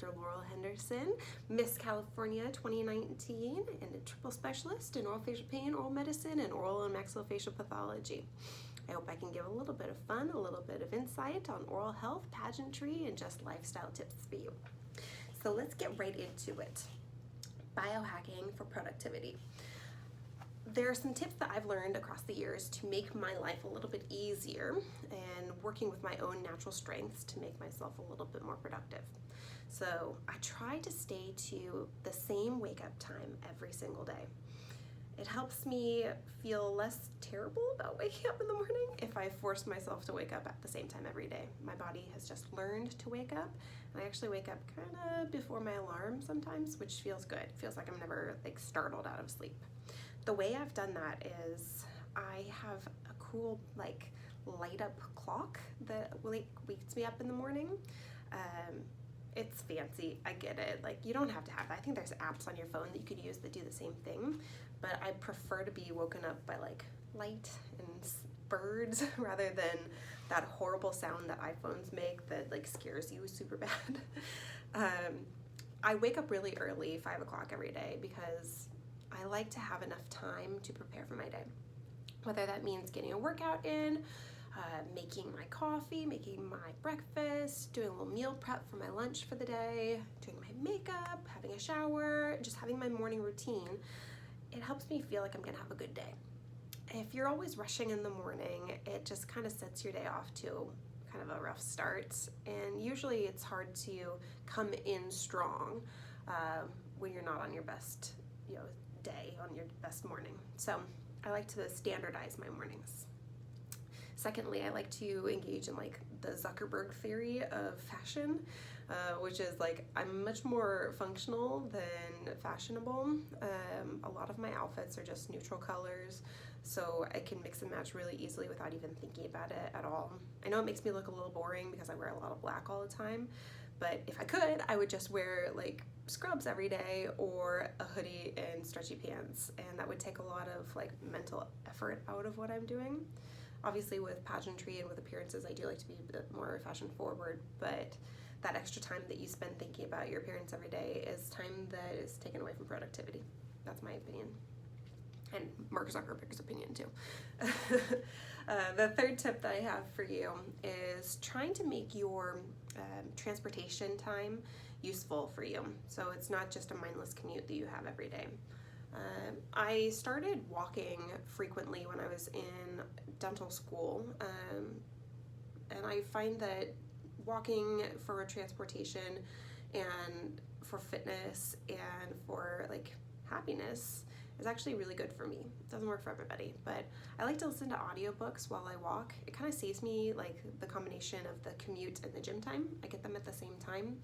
Dr. Laurel Henderson, Miss California 2019, and a triple specialist in oral facial pain, oral medicine, and oral and maxillofacial pathology. I hope I can give a little bit of fun, a little bit of insight on oral health, pageantry, and just lifestyle tips for you. So let's get right into it. Biohacking for productivity. There are some tips that I've learned across the years to make my life a little bit easier and working with my own natural strengths to make myself a little bit more productive. So I try to stay to the same wake up time every single day. It helps me feel less terrible about waking up in the morning if I force myself to wake up at the same time every day. My body has just learned to wake up, and I actually wake up kind of before my alarm sometimes, which feels good. It feels like I'm never startled out of sleep. The way I've done that is I have a cool light up clock that wakes me up in the morning. It's fancy, I get it. You don't have to have that. I think there's apps on your phone that you could use that do the same thing, but I prefer to be woken up by light and birds rather than that horrible sound that iPhones make that scares you super bad. I wake up really early, 5 o'clock every day, because I like to have enough time to prepare for my day. Whether that means getting a workout in, making my coffee, making my breakfast, doing a little meal prep for my lunch for the day, doing my makeup, having a shower, just having my morning routine, it helps me feel like I'm gonna have a good day. If you're always rushing in the morning, it just kind of sets your day off to kind of a rough start, and usually it's hard to come in strong when you're not on your best day, on your best morning. So I like to standardize my mornings. Secondly, I like to engage in the Zuckerberg theory of fashion, which is I'm much more functional than fashionable. A lot of my outfits are just neutral colors, so I can mix and match really easily without even thinking about it at all. I know it makes me look a little boring because I wear a lot of black all the time, but if I could, I would just wear scrubs every day or a hoodie and stretchy pants, and that would take a lot of mental effort out of what I'm doing. Obviously with pageantry and with appearances, I do like to be a bit more fashion forward, but that extra time that you spend thinking about your appearance every day is time that is taken away from productivity. That's my opinion. And Mark Zuckerberg's opinion too. The third tip that I have for you is trying to make your transportation time useful for you. So it's not just a mindless commute that you have every day. I started walking frequently when I was in dental school, and I find that walking for transportation and for fitness and for happiness is actually really good for me. It doesn't work for everybody, but I like to listen to audiobooks while I walk. It kind of saves me the combination of the commute and the gym time. I get them at the same time,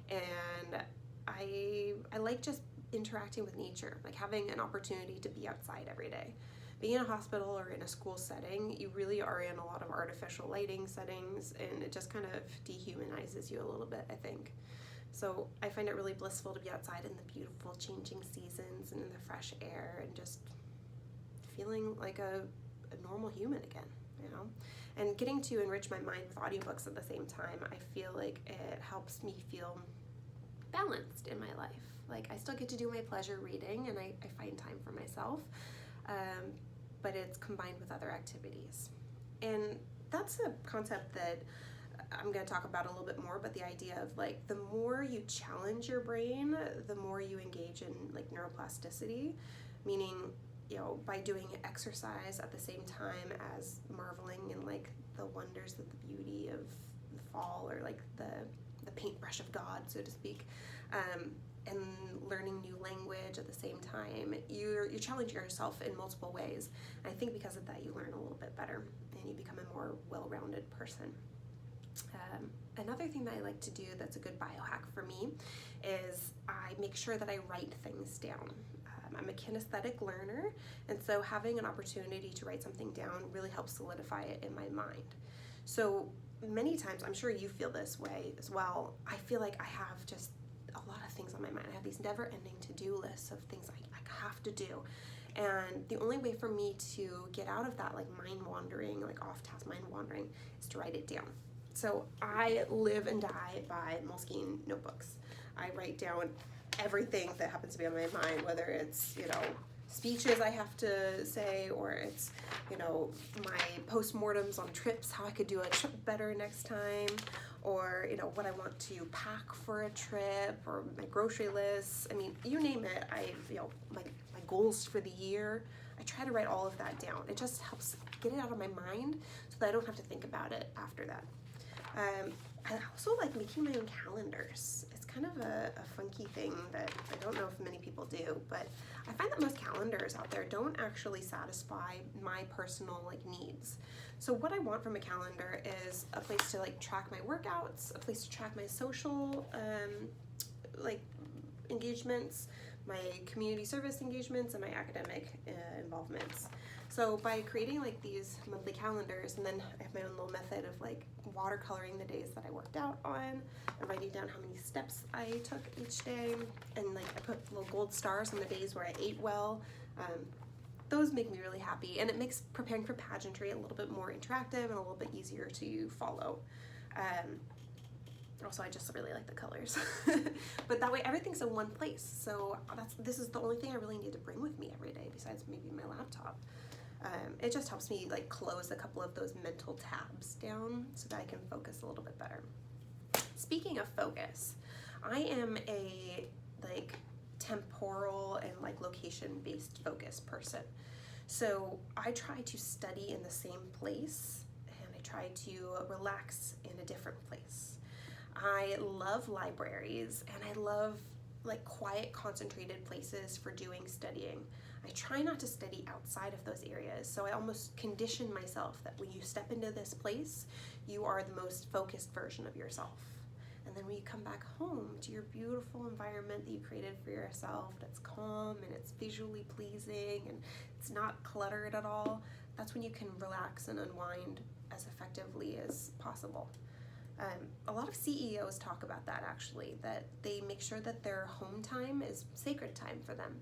and I like just interacting with nature, having an opportunity to be outside every day. Being in a hospital or in a school setting, you really are in a lot of artificial lighting settings, and it just kind of dehumanizes you a little bit, I think. So I find it really blissful to be outside in the beautiful changing seasons and in the fresh air and just feeling like a normal human again, And getting to enrich my mind with audiobooks at the same time, I feel like it helps me feel balanced in my life. I still get to do my pleasure reading, and I find time for myself, but it's combined with other activities. And that's a concept that I'm going to talk about a little bit more, but the idea of the more you challenge your brain, the more you engage in neuroplasticity, meaning by doing exercise at the same time as marveling in the wonders of the beauty of the fall, or the paintbrush of God, so to speak, and learning new language at the same time. You're challenging yourself in multiple ways. And I think because of that, you learn a little bit better and you become a more well-rounded person. Another thing that I like to do that's a good biohack for me is I make sure that I write things down. I'm a kinesthetic learner, and so having an opportunity to write something down really helps solidify it in my mind. So many times, I'm sure you feel this way as well, I feel like I have just a lot of things on my mind. I have these never-ending to-do lists of things I have to do. And the only way for me to get out of that mind wandering, off-task mind wandering, is to write it down. So I live and die by Moleskine notebooks. I write down everything that happens to be on my mind, whether it's, speeches I have to say, or it's, my postmortems on trips, how I could do a trip better next time, or, what I want to pack for a trip, or my grocery lists. I mean, you name it. My goals for the year. I try to write all of that down. It just helps get it out of my mind so that I don't have to think about it after that. I also like making my own calendars. It's kind of a funky thing that I don't know if many people do, but I find that most calendars out there don't actually satisfy my personal needs. So what I want from a calendar is a place to track my workouts, a place to track my social engagements, my community service engagements, and my academic involvements. So by creating these monthly calendars, and then I have my own little method of watercoloring the days that I worked out on, and writing down how many steps I took each day, and I put little gold stars on the days where I ate well. Those make me really happy, and it makes preparing for pageantry a little bit more interactive and a little bit easier to follow. Also, I just really like the colors. But that way everything's in one place. So this is the only thing I really need to bring with me every day besides maybe my laptop. It just helps me close a couple of those mental tabs down so that I can focus a little bit better. Speaking of focus, I am a temporal and location-based focus person. So I try to study in the same place, and I try to relax in a different place. I love libraries, and I love quiet, concentrated places for doing studying. I try not to study outside of those areas, so I almost condition myself that when you step into this place, you are the most focused version of yourself. And then when you come back home to your beautiful environment that you created for yourself, that's calm and it's visually pleasing and it's not cluttered at all, that's when you can relax and unwind as effectively as possible. A lot of CEOs talk about that actually, that they make sure that their home time is sacred time for them.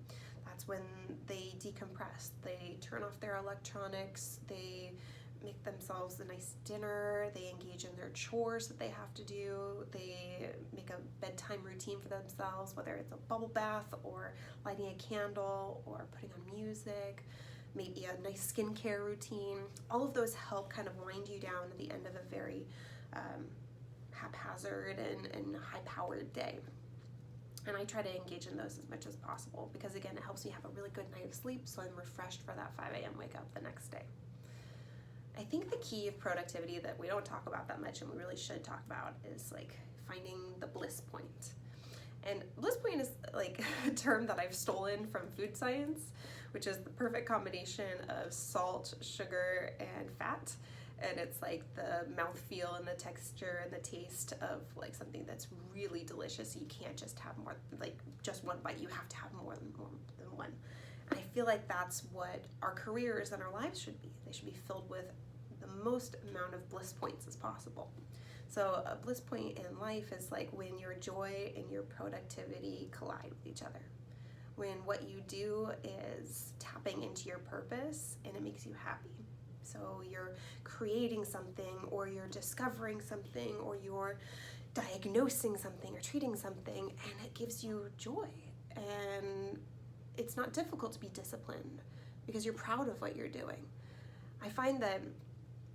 That's when they decompress, they turn off their electronics, they make themselves a nice dinner, they engage in their chores that they have to do, they make a bedtime routine for themselves, whether it's a bubble bath or lighting a candle or putting on music, maybe a nice skincare routine. All of those help kind of wind you down at the end of a very haphazard and high-powered day. And I try to engage in those as much as possible because, again, it helps me have a really good night of sleep so I'm refreshed for that 5 a.m. wake up the next day. I think the key of productivity that we don't talk about that much and we really should talk about is finding the bliss point. And bliss point is a term that I've stolen from food science, which is the perfect combination of salt, sugar, and fat. And it's the mouthfeel and the texture and the taste of something that's really delicious. You can't just have more, just one bite. You have to have more than one. And I feel that's what our careers and our lives should be. They should be filled with the most amount of bliss points as possible. So a bliss point in life is when your joy and your productivity collide with each other. When what you do is tapping into your purpose and it makes you happy. So you're creating something, or you're discovering something, or you're diagnosing something or treating something, and it gives you joy. And it's not difficult to be disciplined because you're proud of what you're doing. I find that,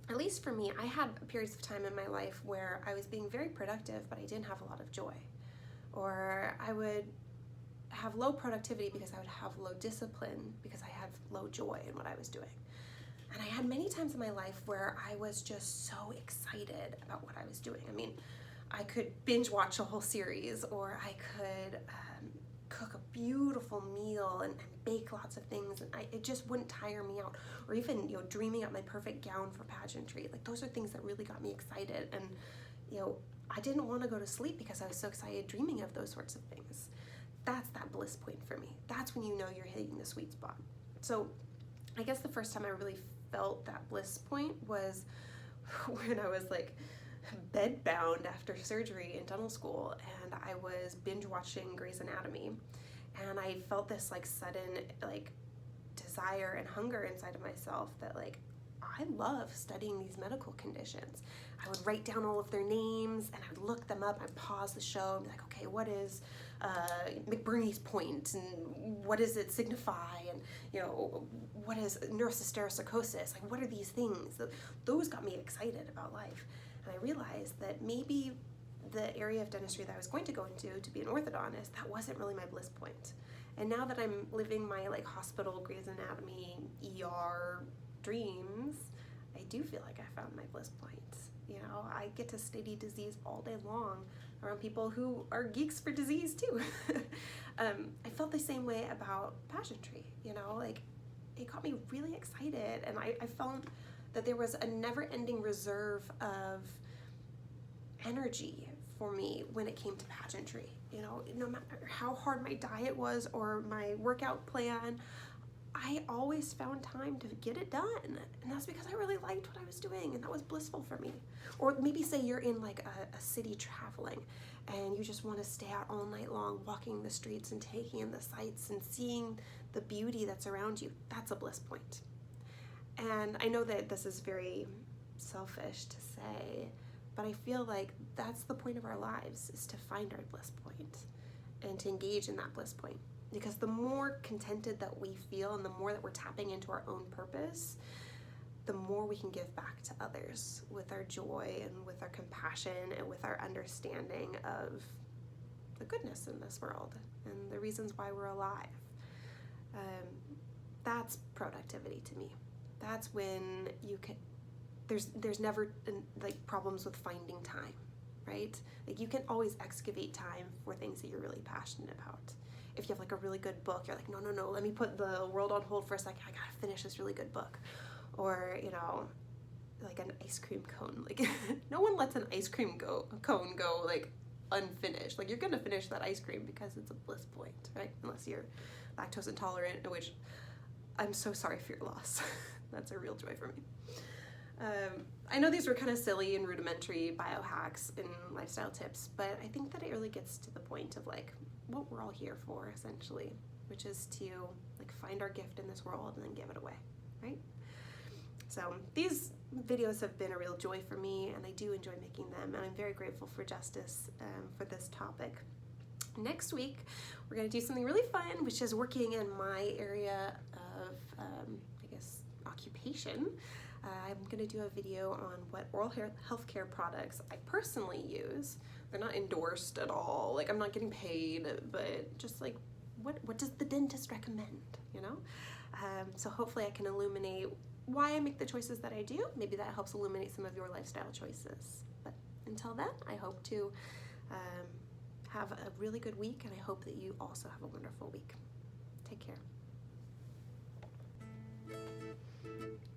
at least for me, I had periods of time in my life where I was being very productive, but I didn't have a lot of joy. Or I would have low productivity because I would have low discipline because I had low joy in what I was doing. And I had many times in my life where I was just so excited about what I was doing. I mean, I could binge watch a whole series, or I could cook a beautiful meal and bake lots of things, and it just wouldn't tire me out. Or even dreaming up my perfect gown for pageantry. Those are things that really got me excited. And I didn't want to go to sleep because I was so excited dreaming of those sorts of things. That's that bliss point for me. That's when you know you're hitting the sweet spot. So I guess the first time I really felt that bliss point was when I was bed bound after surgery in dental school, and I was binge watching Grey's Anatomy, and I felt this sudden desire and hunger inside of myself that I love studying these medical conditions. I would write down all of their names and I'd look them up. I'd pause the show and be like, okay, what is McBurney's point, and what does it signify, and what is neurocysticercosis? Like, what are these things? Those got me excited about life, and I realized that maybe the area of dentistry that I was going to go into to be an orthodontist, that wasn't really my bliss point. And now that I'm living my like hospital, Grey's Anatomy, ER dreams, I do feel like I found my bliss point. I get to study disease all day long around people who are geeks for disease too. I felt the same way about pageantry, like it got me really excited, and I found that there was a never-ending reserve of energy for me when it came to pageantry. No matter how hard my diet was or my workout plan, I always found time to get it done, and that's because I really liked what I was doing, and that was blissful for me. Or maybe say you're in like a city traveling, and you just want to stay out all night long walking the streets and taking in the sights and seeing the beauty that's around you. That's a bliss point. And I know that this is very selfish to say, but I feel like that's the point of our lives, is to find our bliss point and to engage in that bliss point. Because the more contented that we feel and the more that we're tapping into our own purpose, the more we can give back to others with our joy and with our compassion and with our understanding of the goodness in this world and the reasons why we're alive. That's productivity to me. That's when you can, there's never like problems with finding time, right? Like you can always excavate time for things that you're really passionate about. If you have like a really good book, you're like, no, let me put the world on hold for a second. I gotta finish this really good book. Or, like an ice cream cone. Like no one lets an ice cream cone go like unfinished. Like you're gonna finish that ice cream because it's a bliss point, right? Unless you're lactose intolerant, which I'm so sorry for your loss. That's a real joy for me. I know these were kind of silly and rudimentary biohacks and lifestyle tips, but I think that it really gets to the point of like what we're all here for, essentially, which is to like find our gift in this world and then give it away, right? So these videos have been a real joy for me, and I do enjoy making them, and I'm very grateful for Justice for this topic. Next week, we're going to do something really fun, which is working in my area of, occupation. I'm going to do a video on what oral healthcare products I personally use. They're not endorsed at all. Like I'm not getting paid, but just like what does the dentist recommend, So hopefully I can illuminate why I make the choices that I do. Maybe that helps illuminate some of your lifestyle choices. But until then, I hope to have a really good week, and I hope that you also have a wonderful week. Take care.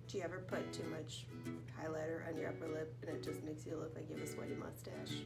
Do you ever put too much highlighter on your upper lip and it just makes you look like you have a sweaty mustache?